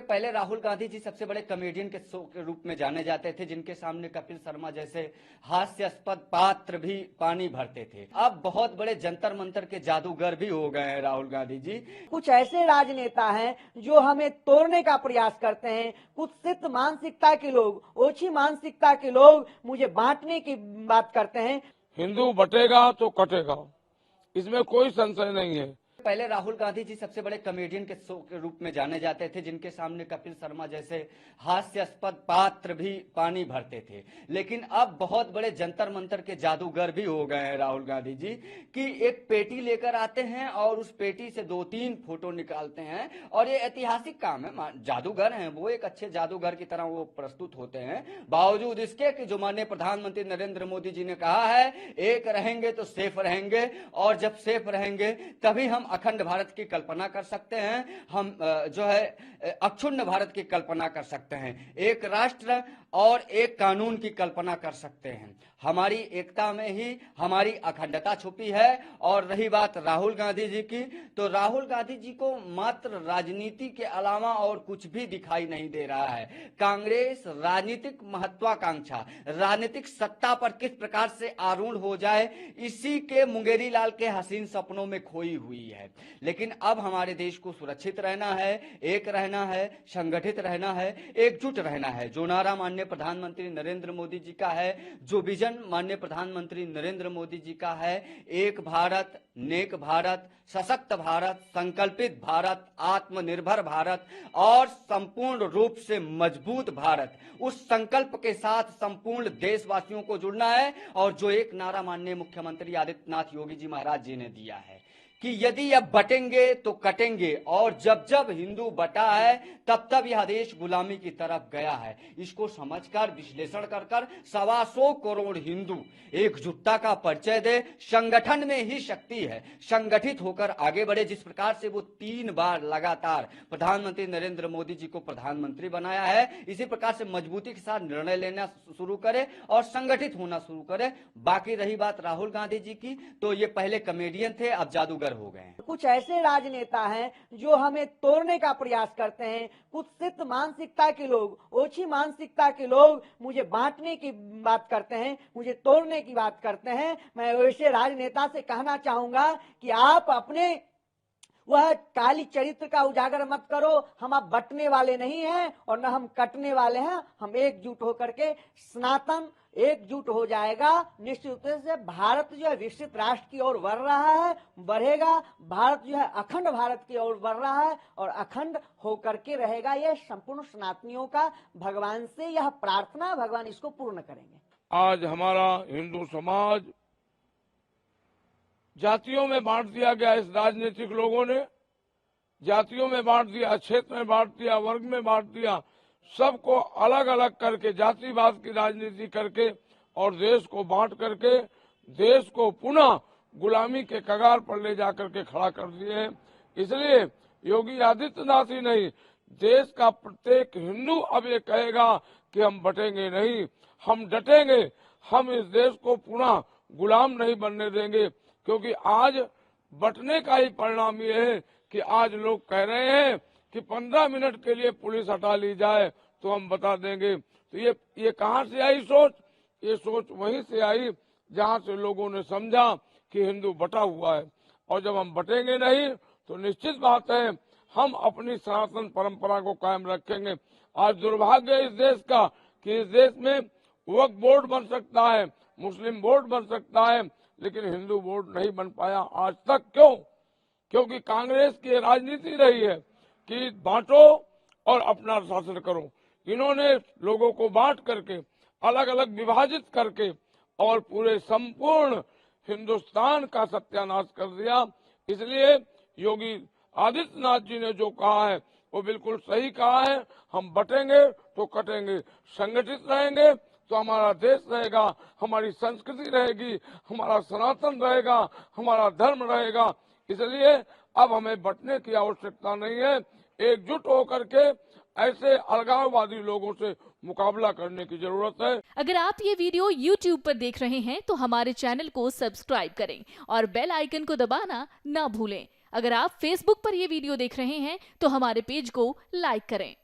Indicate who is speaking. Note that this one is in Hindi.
Speaker 1: पहले राहुल गांधी जी सबसे बड़े कॉमेडियन के शो के रूप में जाने जाते थे, जिनके सामने कपिल शर्मा जैसे हास्यास्पद पात्र भी पानी भरते थे। अब बहुत बड़े जंतर मंतर के जादूगर भी हो गए हैं राहुल गांधी जी।
Speaker 2: कुछ ऐसे राजनेता हैं जो हमें तोड़ने का प्रयास करते हैं। कुछ सिद्ध मानसिकता के लोग, ओछी मानसिकता के लोग मुझे बांटने की बात करते हैं।
Speaker 3: हिंदू बटेगा तो कटेगा, इसमें कोई संशय नहीं है।
Speaker 1: पहले राहुल गांधी जी सबसे बड़े कॉमेडियन के शो के रूप में जाने जाते थे, जिनके सामने कपिल शर्मा जैसे हास्यास्पद पात्र भी पानी भरते थे। लेकिन अब बहुत बड़े जंतर मंतर के जादूगर भी हो गए हैं राहुल गांधी जी, कि एक पेटी लेकर आते हैं और उस पेटी से 2-3 फोटो निकालते हैं और ये ऐतिहासिक काम है। जादूगर हैं वो, एक अच्छे जादूगर की तरह वो प्रस्तुत होते हैं, बावजूद इसके कि जो माननीय प्रधानमंत्री नरेंद्र मोदी जी ने कहा है, एक रहेंगे तो सेफ रहेंगे, और जब सेफ रहेंगे तभी हम अखंड भारत की कल्पना कर सकते हैं, हम जो है अक्षुण्ण भारत की कल्पना कर सकते हैं, एक राष्ट्र और एक कानून की कल्पना कर सकते हैं। हमारी एकता में ही हमारी अखंडता छुपी है। और रही बात राहुल गांधी जी की, तो राहुल गांधी जी को मात्र राजनीति के अलावा और कुछ भी दिखाई नहीं दे रहा है। कांग्रेस राजनीतिक महत्वाकांक्षा, राजनीतिक सत्ता पर किस प्रकार से आरूढ़ हो जाए, इसी के मुंगेरी लाल के हसीन सपनों में खोई हुई है। लेकिन अब हमारे देश को सुरक्षित रहना है, एक रहना है, संगठित रहना है, एकजुट रहना है। जो नारा माननीय प्रधानमंत्री नरेंद्र मोदी जी का है, जो विजन माननीय प्रधानमंत्री नरेंद्र मोदी जी का है, एक भारत, नेक भारत, सशक्त भारत, संकल्पित भारत, आत्मनिर्भर भारत और संपूर्ण रूप से मजबूत भारत, उस संकल्प के साथ संपूर्ण देशवासियों को जुड़ना है। और जो एक नारा माननीय मुख्यमंत्री आदित्यनाथ योगी जी महाराज जी ने दिया है कि यदि अब बटेंगे तो कटेंगे, और जब जब हिंदू बटा है तब तब यह देश गुलामी की तरफ गया है। इसको समझकर, विश्लेषण कर 125 करोड़ हिंदू एकजुटता का परिचय दे। संगठन में ही शक्ति है, संगठित होकर आगे बढ़े। जिस प्रकार से वो 3 बार लगातार प्रधानमंत्री नरेंद्र मोदी जी को प्रधानमंत्री बनाया है, इसी प्रकार से मजबूती के साथ निर्णय लेना शुरू करे और संगठित होना शुरू करे। बाकी रही बात राहुल गांधी जी की, तो ये पहले कॉमेडियन थे, अब जादूगर हो गए हैं।
Speaker 2: कुछ ऐसे राजनेता हैं जो हमें तोड़ने का प्रयास करते हैं। कुछ सिद्ध मानसिकता के लोग, ओछी मानसिकता के लोग मुझे बांटने की बात करते हैं, मुझे तोड़ने की बात करते हैं। मैं वैसे राजनेता से कहना चाहूंगा कि आप अपने वह काली चरित्र का उजागर मत करो। हम अब बटने वाले नहीं हैं और न हम कटने वाले हैं। हम एकजुट होकर के सनातन एकजुट हो जाएगा। निश्चित रूप से भारत जो है विकसित राष्ट्र की ओर बढ़ रहा है, बढ़ेगा। भारत जो है अखंड भारत की ओर बढ़ रहा है और अखंड होकर के रहेगा। यह संपूर्ण सनातनियों का भगवान से यह प्रार्थना, भगवान इसको पूर्ण करेंगे।
Speaker 3: आज हमारा हिंदू समाज जातियों में बांट दिया गया। इस राजनीतिक लोगों ने जातियों में बांट दिया, क्षेत्र में बांट दिया, वर्ग में बांट दिया, सबको अलग अलग करके जातिवाद की राजनीति करके और देश को बांट करके देश को पुनः गुलामी के कगार पर ले जाकर के खड़ा कर दिए हैं। इसलिए योगी आदित्यनाथ ही नहीं, देश का प्रत्येक हिंदू अब ये कहेगा कि हम बटेंगे नहीं, हम डटेंगे, हम इस देश को पुनः गुलाम नहीं बनने देंगे। क्योंकि आज बटने का ही परिणाम ये है कि आज लोग कह रहे हैं कि 15 मिनट के लिए पुलिस हटा ली जाए तो हम बता देंगे। तो ये कहां से आई सोच? ये सोच वहीं से आई जहां से लोगों ने समझा कि हिंदू बटा हुआ है। और जब हम बटेंगे नहीं तो निश्चित बात है हम अपनी सनातन परंपरा को कायम रखेंगे। आज दुर्भाग्य है इस देश का कि इस देश में वक्फ बोर्ड बन सकता है, मुस्लिम बोर्ड बन सकता है, लेकिन हिंदू बोर्ड नहीं बन पाया आज तक। क्यों? क्योंकि कांग्रेस की राजनीति रही है कि बांटो और अपना शासन करो। इन्होंने लोगों को बांट करके, अलग अलग विभाजित करके और पूरे संपूर्ण हिंदुस्तान का सत्यानाश कर दिया। इसलिए योगी आदित्यनाथ जी ने जो कहा है वो बिल्कुल सही कहा है। हम बटेंगे तो कटेंगे, संगठित रहेंगे तो हमारा देश रहेगा, हमारी संस्कृति रहेगी, हमारा सनातन रहेगा, हमारा धर्म रहेगा। इसलिए अब हमें बटने की आवश्यकता नहीं है। एकजुट होकर के ऐसे अलगाववादी लोगों से मुकाबला करने की जरूरत है।
Speaker 4: अगर आप ये वीडियो YouTube पर देख रहे हैं तो हमारे चैनल को सब्सक्राइब करें और बेल आइकन को दबाना ना भूलें। अगर आप Facebook पर ये वीडियो देख रहे हैं तो हमारे पेज को लाइक करें।